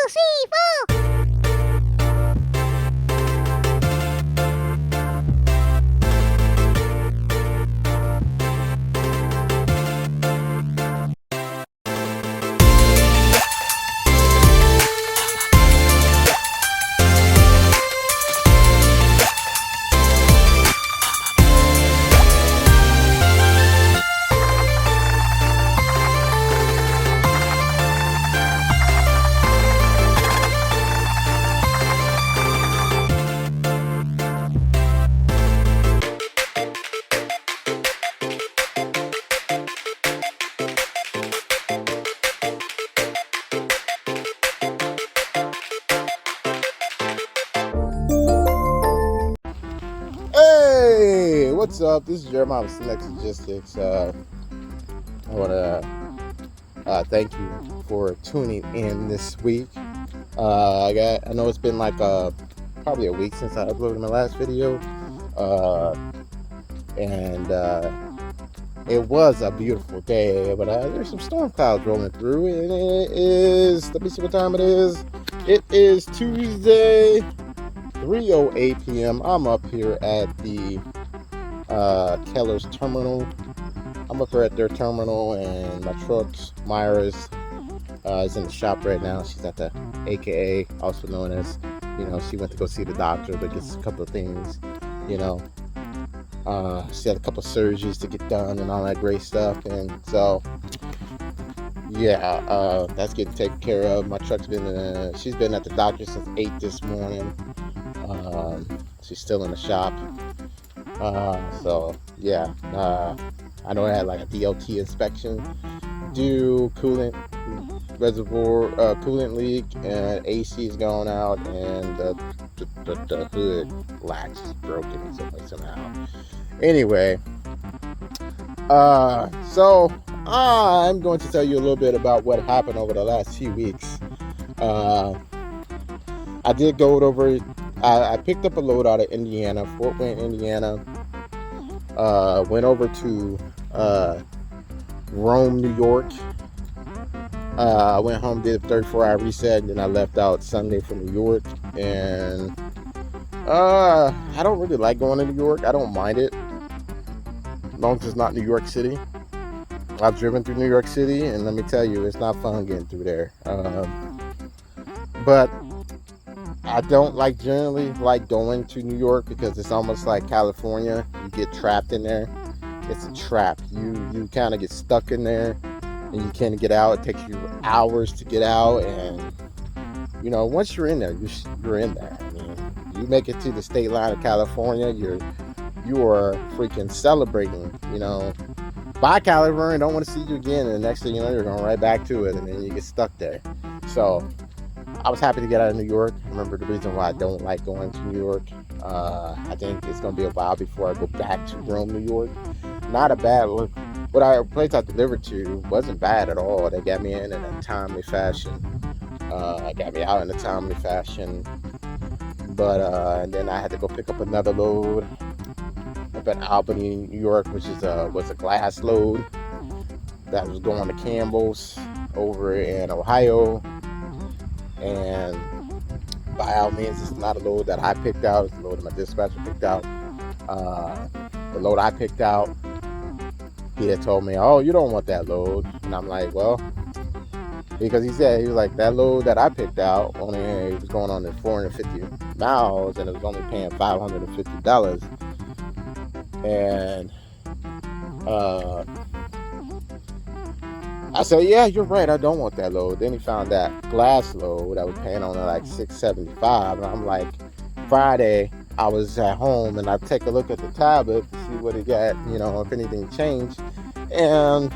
three, four. Hey, what's up? This is Jeremiah with Select Logistics. I want to thank you for tuning in this week. I know it's been like probably a week since I uploaded my last video, and it was a beautiful day, but there's some storm clouds rolling through, and it is. Let me see what time it is. It is Tuesday, 3:08 p.m. I'm up here at the Keller's terminal. I'm up here at their terminal, and my truck's Myra's is in the shop right now. She's at the AKA, also known as, she went to go see the doctor to get a couple of things, she had a couple of surgeries to get done and all that great stuff, and so that's getting taken care of. My truck's been she's been at the doctor since 8 this morning. She's still in the shop. I know I had like a DOT inspection due, coolant reservoir, coolant leak, and AC is going out, and the hood latch is broken somehow. Anyway, so I'm going to tell you a little bit about what happened over the last few weeks. I did go over. I picked up a load out of Indiana, Fort Wayne, Indiana. Went over to Rome, New York. I went home, did a 34-hour reset, and then I left out Sunday for New York. And I don't really like going to New York. I don't mind it, as long as it's not New York City. I've driven through New York City, and let me tell you, it's not fun getting through there. But I don't generally like going to New York, because it's almost like California. You get trapped in there. It's a trap. You kind of get stuck in there, and you can't get out. It takes you hours to get out, and once you're in there, you're in there. I mean, you make it to the state line of California, you are freaking celebrating. Bye, California, don't want to see you again, and the next thing you know, you're going right back to it, and then you get stuck there. So I was happy to get out of New York. Remember, the reason why I don't like going to New York, I think it's going to be a while before I go back to Rome, New York. Not a bad look. Place I delivered to wasn't bad at all. They got me in a timely fashion. Got me out in a timely fashion. But and then I had to go pick up another load up at Albany, New York, which was a glass load that was going to Campbell's over in Ohio. And by all means, it's not a load that I picked out. It's a load that my dispatcher picked out. The load I picked out, he had told me, "Oh, you don't want that load." And I'm like, well, because he was like, that load that I picked out, it was going on at 450 miles, and it was only paying $550. And I said, yeah, you're right, I don't want that load. Then he found that glass load I was paying on like $675, and I'm like, Friday I was at home, and I take a look at the tablet to see what it got, if anything changed, and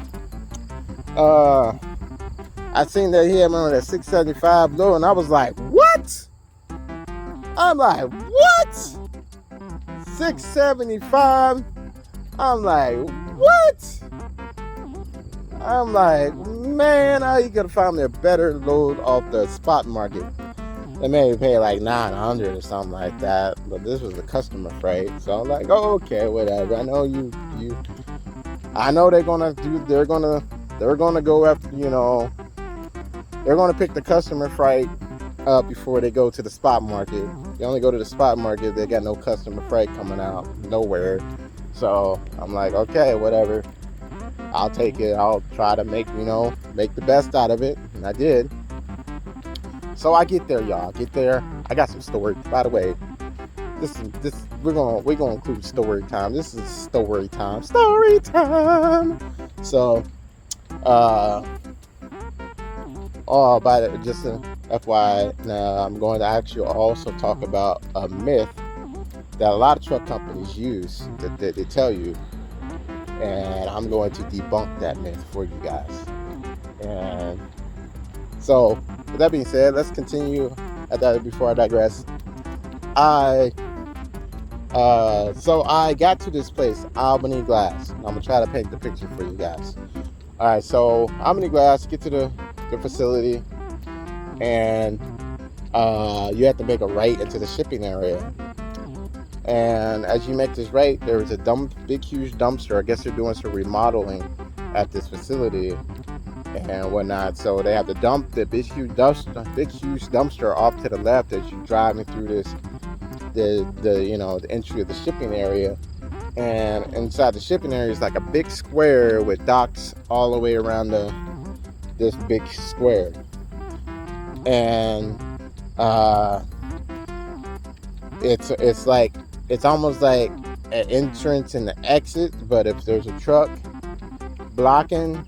I seen that he had me on that $675 load, and I was like, what? I'm like, what? $675? I'm like, what? I'm like, man, how you gonna find me a better load off the spot market? They maybe pay like $900 or something like that, but this was a customer freight, so I'm like, oh, okay, whatever. I know I know they're gonna go after, they're gonna pick the customer freight up before they go to the spot market. They only go to the spot market, they got no customer freight coming out nowhere. So I'm like, okay, whatever. I'll take it. I'll try to make the best out of it. And I did. So I get there, y'all. Get there. I got some story. By the way, this we're gonna include story time. This is story time. Story time. So just an FYI, I'm going to actually also talk about a myth that a lot of truck companies use that they tell you, and I'm going to debunk that myth for you guys. And so, with that being said, let's continue at that before I digress. So I got to this place, Albany Glass. I'm gonna try to paint the picture for you guys. All right, so Albany Glass, get to the facility, and you have to make a right into the shipping area. And as you make this right, there is a big huge dumpster. I guess they're doing some remodeling at this facility and whatnot. So they have to dump the big huge dumpster off to the left as you're driving through the entry of the shipping area. And inside the shipping area is like a big square with docks all the way around this big square. And it's almost like an entrance and an exit, but if there's a truck blocking,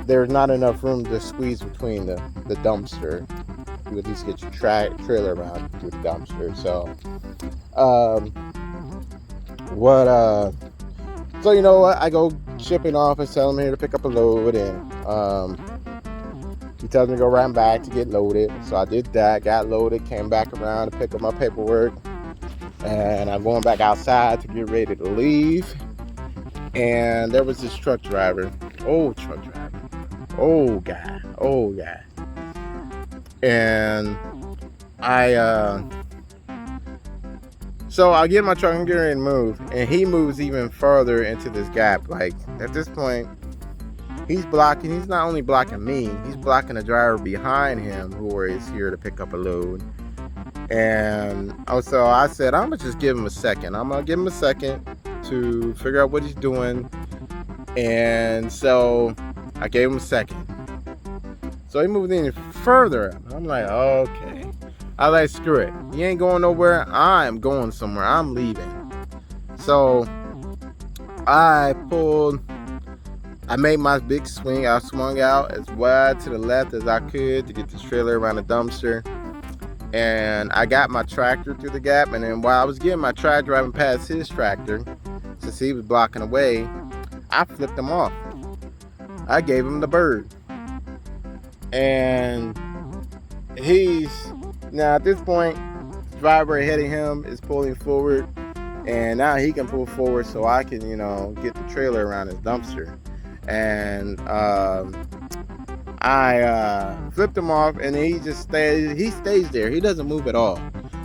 there's not enough room to squeeze between the dumpster. You at least get your trailer around through the dumpster. So so you know what, I go shipping office, tell him here to pick up a load, and he tells me to go around back to get loaded. So I did that, got loaded, came back around to pick up my paperwork, and I'm going back outside to get ready to leave. And there was this truck driver, old guy. And so I get my truck and get ready to move, and he moves even further into this gap. Like, at this point, he's not only blocking me, he's blocking the driver behind him who is here to pick up a load. And so I said, I'm gonna just give him a second. I'm gonna give him a second to figure out what he's doing. And so I gave him a second. So he moved in further. I'm like, okay. I like, screw it. He ain't going nowhere. I'm going somewhere. I'm leaving. So I made my big swing. I swung out as wide to the left as I could to get this trailer around the dumpster. And I got my tractor through the gap. And then while I was getting my tractor, driving past his tractor, since he was blocking the way, I flipped him off. I gave him the bird. And now at this point, the driver ahead of him is pulling forward, and now he can pull forward so I can, get the trailer around his dumpster. And I flipped him off, and he stays there. He doesn't move at all.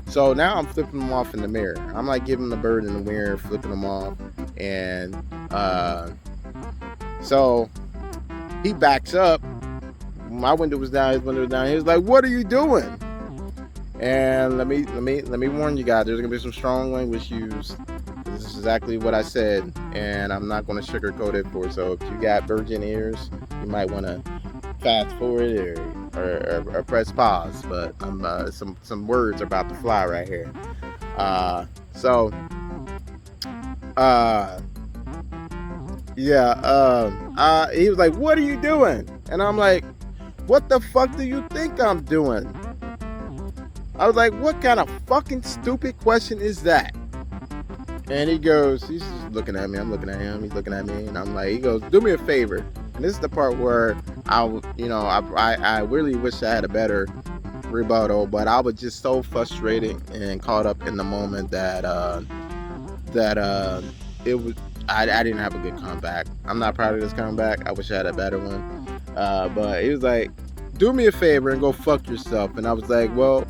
So now I'm flipping him off in the mirror. I'm like giving the bird in the mirror, flipping him off. And so he backs up. My window was down, his window was down. He was like, "What are you doing?" And let me warn you guys, there's gonna be some strong language used. This is exactly what I said, and I'm not gonna sugarcoat it for you. So if you got virgin ears, you might want to fast forward or press pause. But some words are about to fly right here. He was like, "What are you doing?" And I'm like, "What the fuck do you think I'm doing?" I was like, "What kind of fucking stupid question is that?" And he's just looking at me. I'm looking at him. He's looking at me. And I'm like, he goes, "Do me a favor." And this is the part where I really wish I had a better rebuttal, but I was just so frustrated and caught up in the moment that it was, I didn't have a good comeback. I'm not proud of this comeback. I wish I had a better one. But he was like, "Do me a favor and go fuck yourself." And I was like, "Well,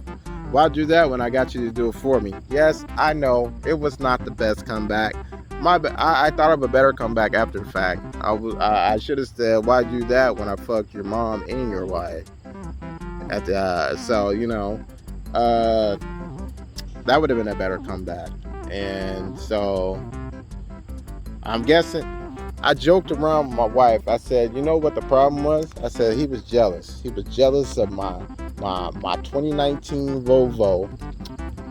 why do that when I got you to do it for me?" Yes, I know it was not the best comeback. I thought of a better comeback after the fact. I should have said, "Why do that when I fucked your mom and your wife?" At the so that would have been a better comeback. And so I'm guessing I joked around with my wife. I said, you know what the problem was? I said he was jealous. He was jealous of my 2019 Volvo,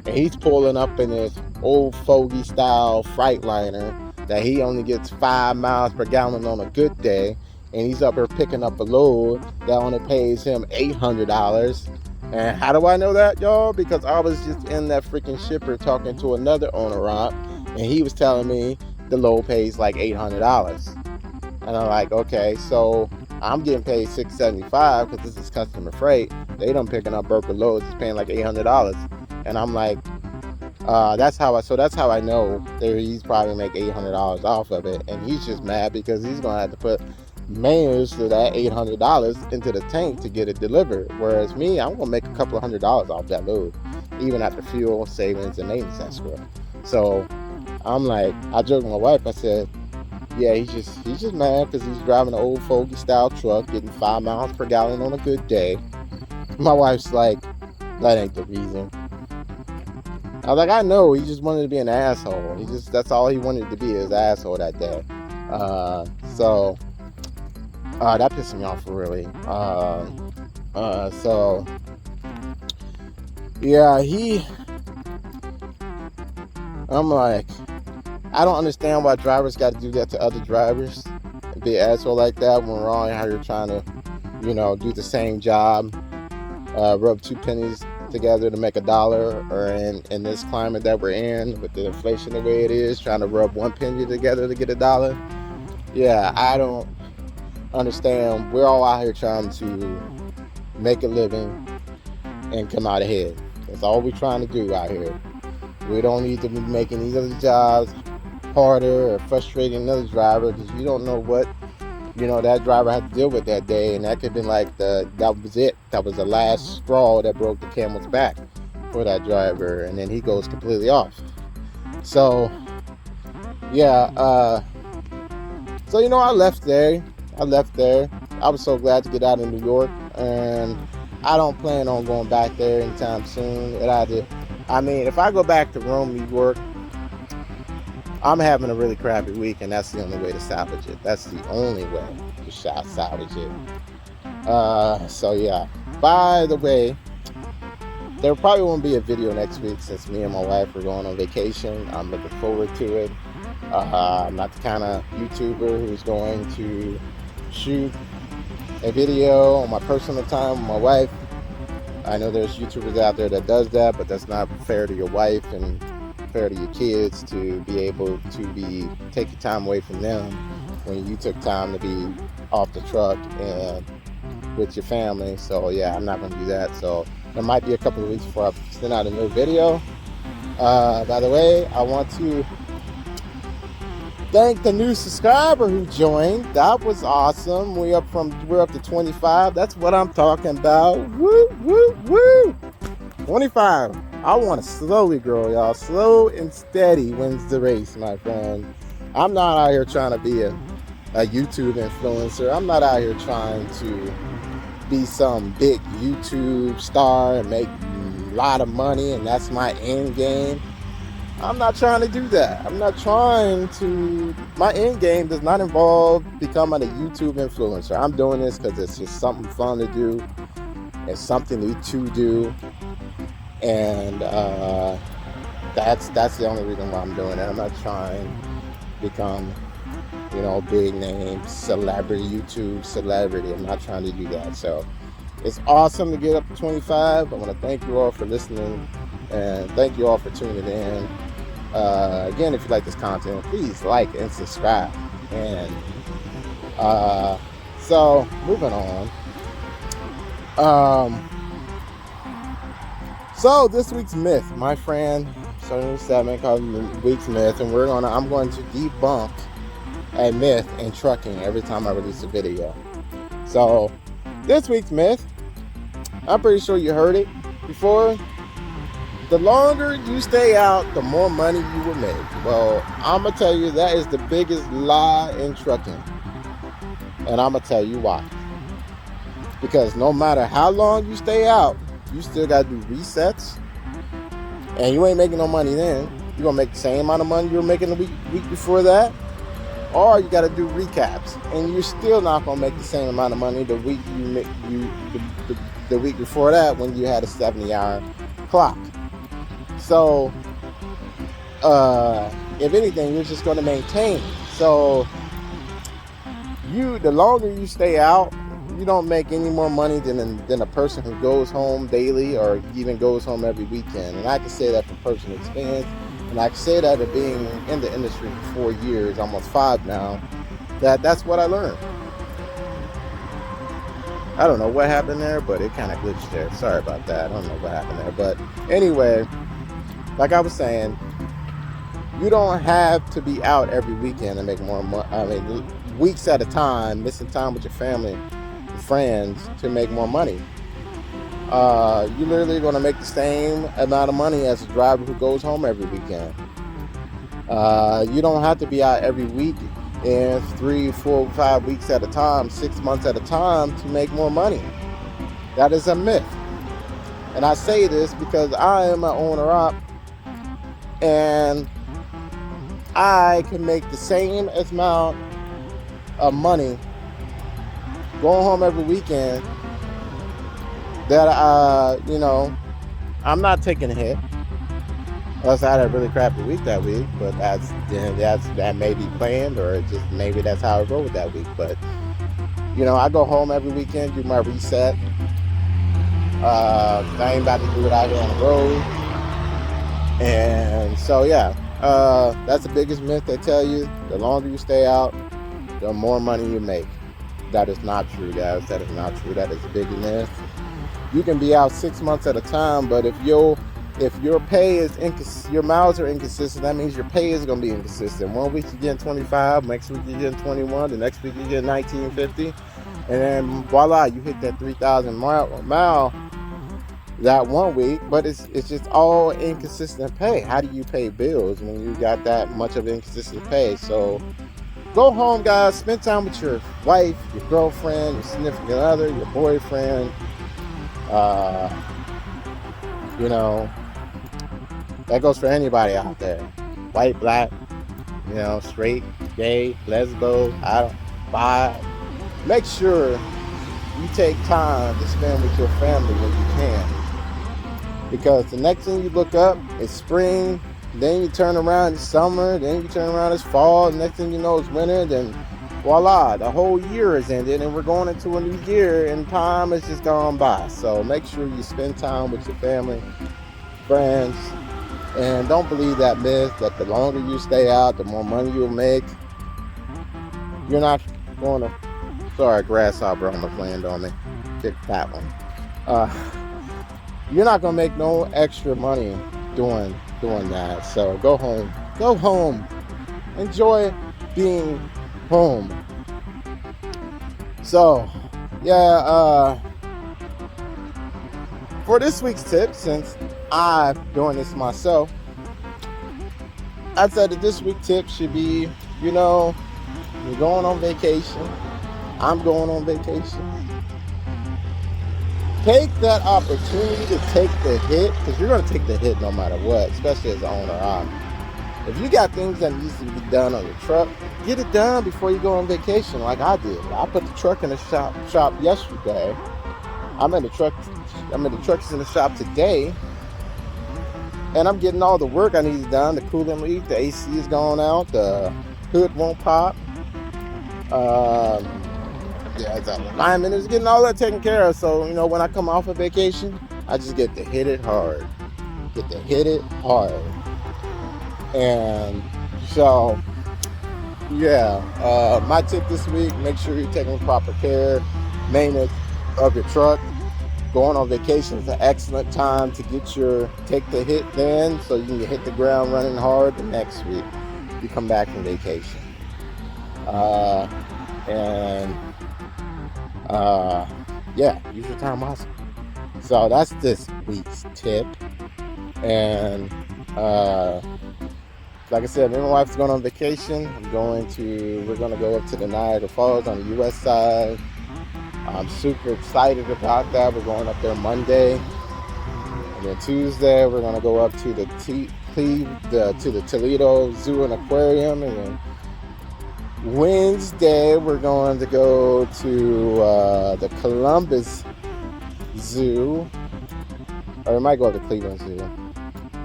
and he's pulling up in this old fogey style Freightliner that he only gets 5 miles per gallon on a good day, and he's up here picking up a load that only pays him $800. And how do I know that, y'all? Because I was just in that freaking shipper talking to another owner-op, and he was telling me the load pays like $800. And I'm like, okay, so I'm getting paid $675 because this is customer freight. They done picking up Burger loads, it's paying like $800. And I'm like, that's how I know that he's probably make $800 off of it. And he's just mad because he's gonna have to put mayors to that $800 into the tank to get it delivered. Whereas me, I'm gonna make a couple of $100 off that load, even after fuel savings and maintenance escrow. So I'm like, I joked with my wife. I said, yeah, he's just mad because he's driving an old fogey style truck, getting 5 miles per gallon on a good day. My wife's like, that ain't the reason. I was like, I know, he just wanted to be an asshole. That's all he wanted to be, is an asshole that day. So that pissed me off really. So yeah, I'm like, I don't understand why drivers got to do that to other drivers and be an asshole like that when we're all out here trying to, do the same job, rub 2 pennies together to make $1, or in this climate that we're in with the inflation the way it is, trying to rub 1 penny together to get $1. Yeah, I don't understand. We're all out here trying to make a living and come out ahead. That's all we're trying to do out here. We don't need to be making these other jobs harder or frustrating another driver, because you don't know what that driver had to deal with that day, and that could have been like that was it. That was the last straw that broke the camel's back for that driver, and then he goes completely off. So yeah, so I left there. I was so glad to get out of New York, and I don't plan on going back there anytime soon. If I go back to Rome, New York, I'm having a really crappy week, and that's the only way to salvage it. That's the only way to salvage it. So yeah. By the way, there probably won't be a video next week since me and my wife are going on vacation. I'm looking forward to it. I'm not the kind of YouTuber who's going to shoot a video on my personal time with my wife. I know there's YouTubers out there that does that, but that's not fair to your wife and fair to your kids to be able to take your time away from them when you took time to be off the truck and with your family. So yeah, I'm not going to do that. So there might be a couple of weeks before I send out a new video. By the way, I want to thank the new subscriber who joined. That was awesome. We're up to 25. That's what I'm talking about. Woo, woo, woo. 25. I want to slowly grow, y'all. Slow and steady wins the race, my friend. I'm not out here trying to be a YouTube influencer. I'm not out here trying to be some big YouTube star and make a lot of money, and that's my end game. I'm not trying to do that. My end game does not involve becoming a YouTube influencer. I'm doing this because it's just something fun to do. It's something to do. And that's the only reason why I'm doing it. I'm not trying to become, big name YouTube celebrity. I'm not trying to do that. So it's awesome to get up to 25. I want to thank you all for listening, and thank you all for tuning in. Again, if you like this content, please like and subscribe. And so moving on. So this week's myth, my friend, 77 called week's myth, and I'm going to debunk a myth in trucking every time I release a video. So this week's myth, I'm pretty sure you heard it before. The longer you stay out, the more money you will make. Well, I'm going to tell you that is the biggest lie in trucking. And I'm going to tell you why. because no matter how long you stay out, you still got to do resets, and you ain't making no money then. You're going to make the same amount of money you were making the week before that, or you got to do recaps, and you're still not going to make the same amount of money the week the week before that when you had a 70-hour clock. So if anything, you're just going to maintain. So the longer you stay out, you don't make any more money than a person who goes home daily or even goes home every weekend. And I can say that from personal experience, and I can say that of being in the industry for 4 years, almost 5 now, that's what I learned. I don't know what happened there, but it kind of glitched there. Sorry about that. I don't know what happened there. But anyway, like I was saying, you don't have to be out every weekend and make more money. I mean, weeks at a time, missing time with your family and friends to make more money. You're literally going to make the same amount of money as a driver who goes home every weekend. You don't have to be out every week and 3, 4, 5 weeks at a time, 6 months at a time to make more money. That is a myth. And I say this because I am an owner-op, and I can make the same amount of money going home every weekend that I'm not taking a hit unless I had a really crappy week that week, but that may be planned, or just maybe that's how I roll with that week. But I go home every weekend, do my reset. I ain't about to do it out here on the road. And so that's the biggest myth they tell you. The longer you stay out, the more money you make. That is not true, guys. That is not true. That is a big myth. You can be out 6 months at a time, but if your pay is your miles are inconsistent, that means your pay is going to be inconsistent. 1 week you're getting 25, next week you're getting 21, the next week you're getting 1950, and then voila, you hit that 3,000 mile that 1 week. But it's just all inconsistent pay. How do you pay bills when you got that much of inconsistent pay? So go home, guys. Spend time with your wife, your girlfriend, your significant other, your boyfriend. That goes for anybody out there. White, black, straight, gay, lesbo, bi. Make sure you take time to spend with your family when you can. Because the next thing you look up is spring, then you turn around, it's summer, then you turn around, it's fall, the next thing you know it's winter, then voila, the whole year is ended and we're going into a new year and time has just gone by. So make sure you spend time with your family, friends, and don't believe that myth that the longer you stay out, the more money you'll make. You're not going to... Sorry, grasshopper almost landed on me. Big fat one. You're not going to make no extra money doing that. So go home. Enjoy being home. So for this week's tip, since I'm doing this myself, I said that this week's tip should be, you're going on vacation, I'm going on vacation, take that opportunity to take the hit, because you're going to take the hit no matter what, especially as an owner. If you got things that needs to be done on your truck, get it done before you go on vacation like I did. I put the truck in the shop yesterday. I'm in the trucks in the shop today, and I'm getting all the work I need done. The coolant leak, the AC is going out, the hood won't pop. The alignment is getting all that taken care of. So, when I come off a vacation, I just get to hit it hard. And so, my tip this week, make sure you're taking proper care, maintenance of your truck. Going on vacation is an excellent time to take the hit then, so you can hit the ground running hard the next week you come back from vacation. Use your time wisely. So that's this week's tip. And like I said, me and my wife's going on vacation. We're going to go up to the Niagara Falls on the U.S. side. I'm super excited about that. We're going up there Monday, and then Tuesday we're gonna go up to the Toledo Zoo and Aquarium, and then Wednesday we're going to go to the Columbus Zoo, or we might go to Cleveland Zoo.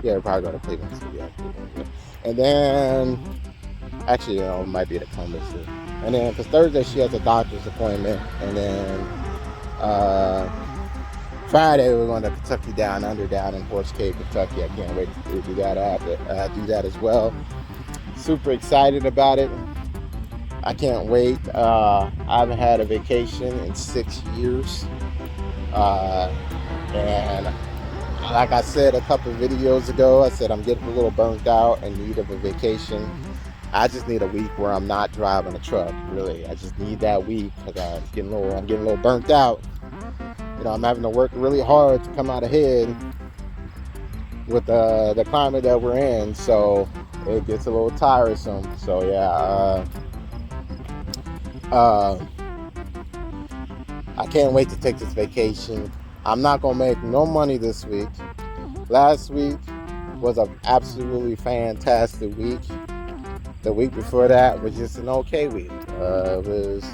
Yeah, we'll probably go to Cleveland Zoo. Yeah, Cleveland Zoo. And then, actually, it might be the Columbus Zoo. And then, because Thursday she has a doctor's appointment, and then Friday we're going to Kentucky Down Under down in Horse Cave, Kentucky. I can't wait to do that. I have to do that as well. Super excited about it. I can't wait. I haven't had a vacation in 6 years. And like I said a couple of videos ago, I said I'm getting a little burnt out and need of a vacation. I just need a week where I'm not driving a truck, really. I just need that week because I'm getting a little burnt out. You know, I'm having to work really hard to come out ahead with the climate that we're in, so it gets a little tiresome. So yeah, I can't wait to take this vacation. I'm not gonna make no money this week. Last week was an absolutely fantastic week. The week before that was just an okay week. It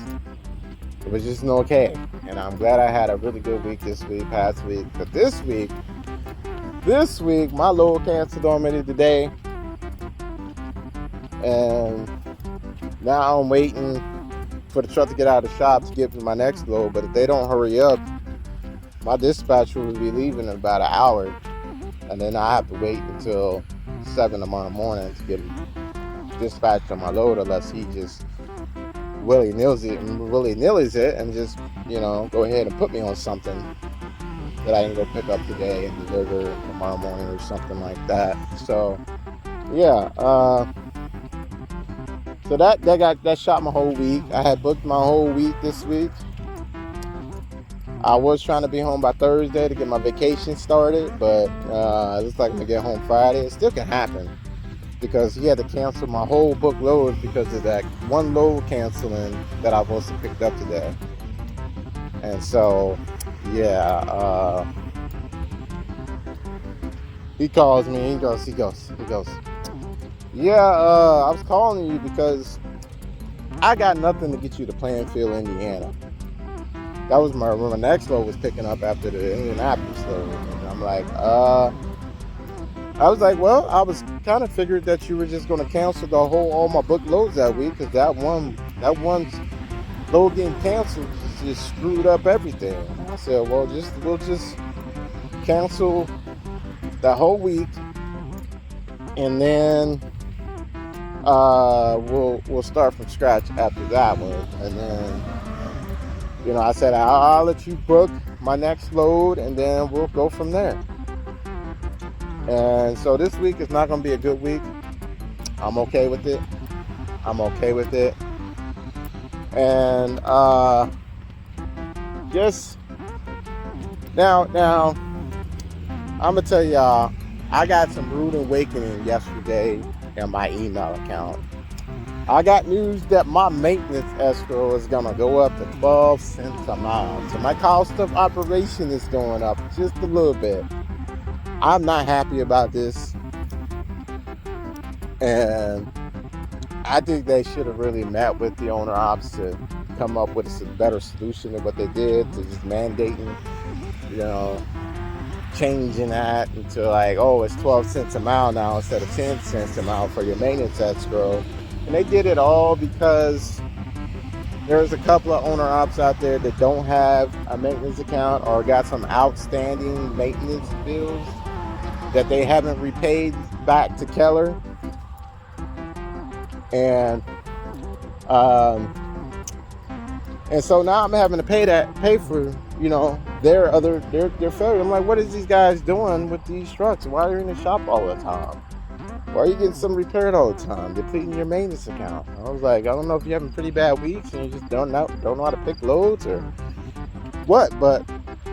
was just an okay, and I'm glad I had a really good week this week, past week. But this week, my load canceled on me today, and now I'm waiting for the truck to get out of the shop to get to my next load. But if they don't hurry up, my dispatcher will be leaving in about an hour, and then I have to wait until 7 tomorrow morning to get dispatched on my load, unless he just willy-nillies it and just, you know, go ahead and put me on something that I can go pick up today and deliver tomorrow morning or something like that. So yeah, so that shot my whole week. I had booked my whole week this week. I was trying to be home by Thursday to get my vacation started, but it looks like I'm gonna get home Friday. It still can happen because he had to cancel my whole book load because of that one load canceling that I was supposed to pick up today. And so, yeah, he calls me. He goes. Yeah, I was calling you because I got nothing to get you to Plainfield, Indiana. That was my next load was picking up after the Indianapolis load. And I'm like, I was like, well, I was kind of figured that you were just going to cancel all my book loads that week, because that one load getting canceled just screwed up everything. I said, well, we'll just cancel the whole week, and then we'll start from scratch after that one. And then, you know, I said I'll let you book my next load, and then we'll go from there. And so this week is not going to be a good week. I'm okay with it. And just now I'm gonna tell y'all, I got some rude awakening yesterday in my email account. I got news that my maintenance escrow is gonna go up to 12 cents a mile. So my cost of operation is going up just a little bit. I'm not happy about this, and I think they should have really met with the owner ops to come up with a better solution than what they did, to just mandating, you know, changing that into like, oh, it's 12 cents a mile now instead of 10 cents a mile for your maintenance escrow. And they did it all because there's a couple of owner ops out there that don't have a maintenance account or got some outstanding maintenance bills that they haven't repaid back to Keller. And so now I'm having to pay for, you know, their failure. I'm like, what is these guys doing with these trucks? Why are you in the shop all the time? Why are you getting some repaired all the time? Depleting your maintenance account. I was like, I don't know if you're having pretty bad weeks and you just don't know how to pick loads or what, but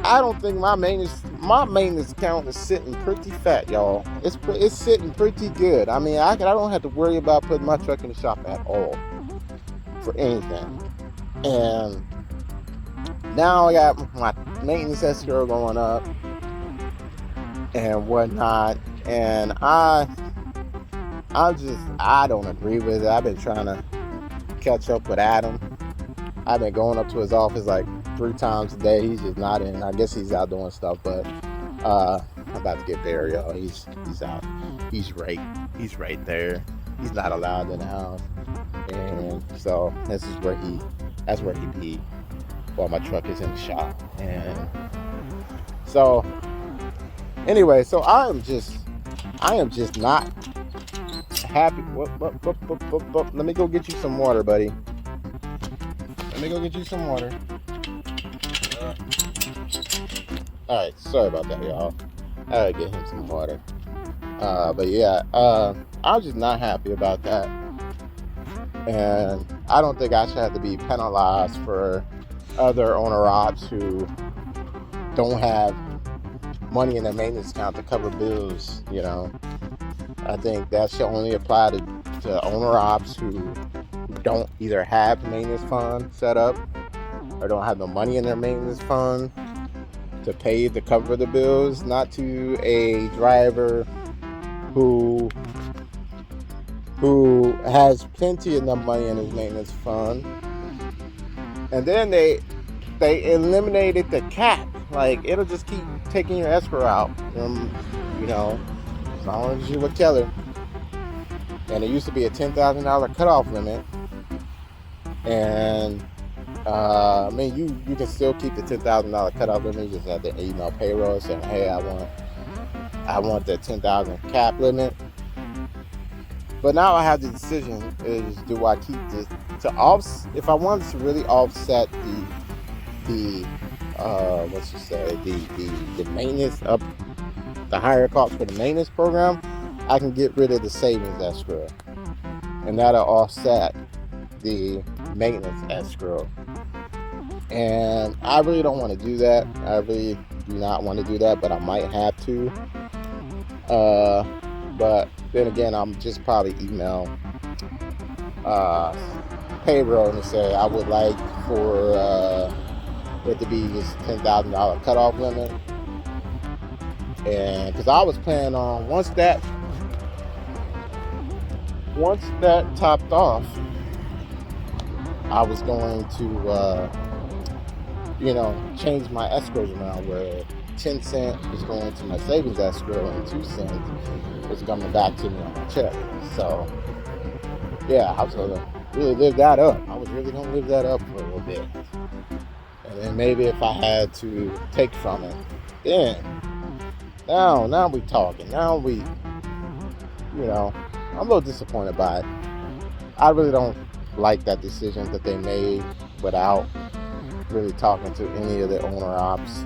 I don't think my maintenance account is sitting pretty fat, y'all. It's sitting pretty good. I mean, I don't have to worry about putting my truck in the shop at all for anything. And now I got my maintenance escrow going up and whatnot, and I don't agree with it. I've been trying to catch up with Adam. I've been going up to his office like 3 times a day. He's just not in. I guess he's out doing stuff, but I'm about to get there, y'all. He's out. He's right there. He's not allowed in the house, and so that's where he be while my truck is in the shop. And so anyway, so I am just not happy. Let me go get you some water, buddy. Let me go get you some water. All right, sorry about that, y'all. I gotta get him some water. But yeah, I'm just not happy about that, and I don't think I should have to be penalized for other owner-ops who don't have money in their maintenance account to cover bills. You know, I think that should only apply to owner-ops who don't either have maintenance fund set up or don't have the money in their maintenance fund to pay to cover the bills, not to a driver who has plenty enough money in his maintenance fund. And then they eliminated the cap. Like, it'll just keep taking your escrow out, you know, as long as you would tell her. And it used to be a $10,000 cutoff limit. And I mean, you can still keep the $10,000 cutoff limit. You just have to email payroll saying, hey, I want the $10,000 cap limit. But now I have the decision: is do I keep this if I wanted to really offset the maintenance up, the higher costs for the maintenance program, I can get rid of the savings escrow, and that'll offset the maintenance escrow. And I really don't want to do that. I really do not want to do that, but I might have to. But then again, I'm just probably email payroll and say I would like for it to be this $10,000 cutoff limit. And because I was planning on once that topped off, I was going to change my escrows around, where 10 cents was going to my savings escrow and 2 cents was coming back to me on my check. So yeah, I was gonna really live that up. I was really gonna live that up for a little bit. And then maybe if I had to take from it, then now we talking. Now we, I'm a little disappointed by it. I really don't like that decision that they made without really talking to any of the owner ops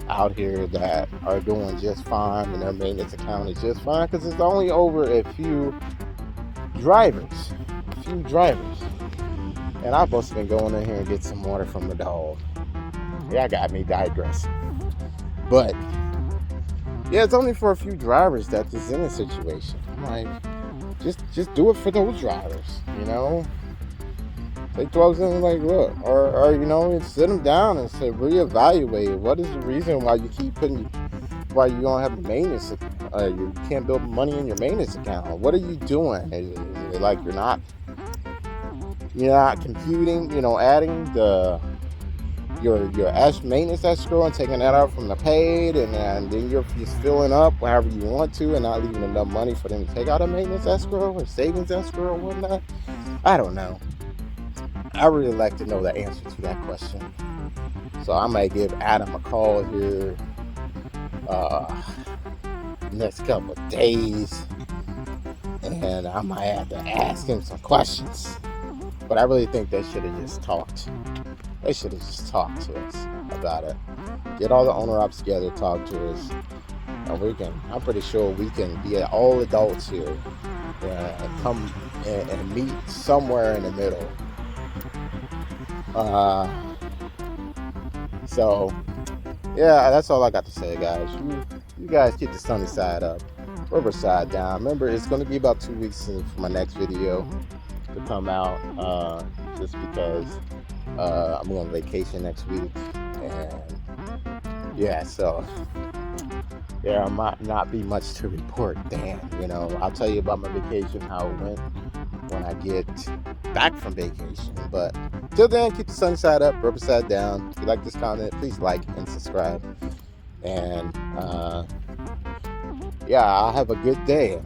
out here that are doing just fine, and their maintenance account is just fine, because it's only over a few drivers. And I'm supposed to be going in here and get some water from the dog. Yeah, got me digressing. But yeah, it's only for a few drivers that is in a situation. I'm like, just do it for those drivers, Take those in, like, look, or sit them down and say, reevaluate. What is the reason why you keep why you don't have maintenance? You can't build money in your maintenance account. What are you doing? Is it like you're not computing, adding your maintenance escrow and taking that out from the paid, and then you're just filling up however you want to and not leaving enough money for them to take out a maintenance escrow or savings escrow or whatnot? I don't know. I really like to know the answer to that question. So I might give Adam a call here next couple of days, and I might have to ask him some questions. But I really think they should have just talked. They should have just talked to us about it. Get all the owner ops together, talk to us, and I'm pretty sure we can be all adults here and come and meet somewhere in the middle. So yeah, that's all I got to say, guys. You guys keep the sunny side up, riverside down. Remember, it's going to be about 2 weeks for my next video to come out, just because I'm going on vacation next week, and yeah, so there might not be much to report. Damn, I'll tell you about my vacation, how it went when I get back from vacation. But till then, keep the sunny side up, rubber side down. If you like this content, please like and subscribe. And yeah, I'll have a good day.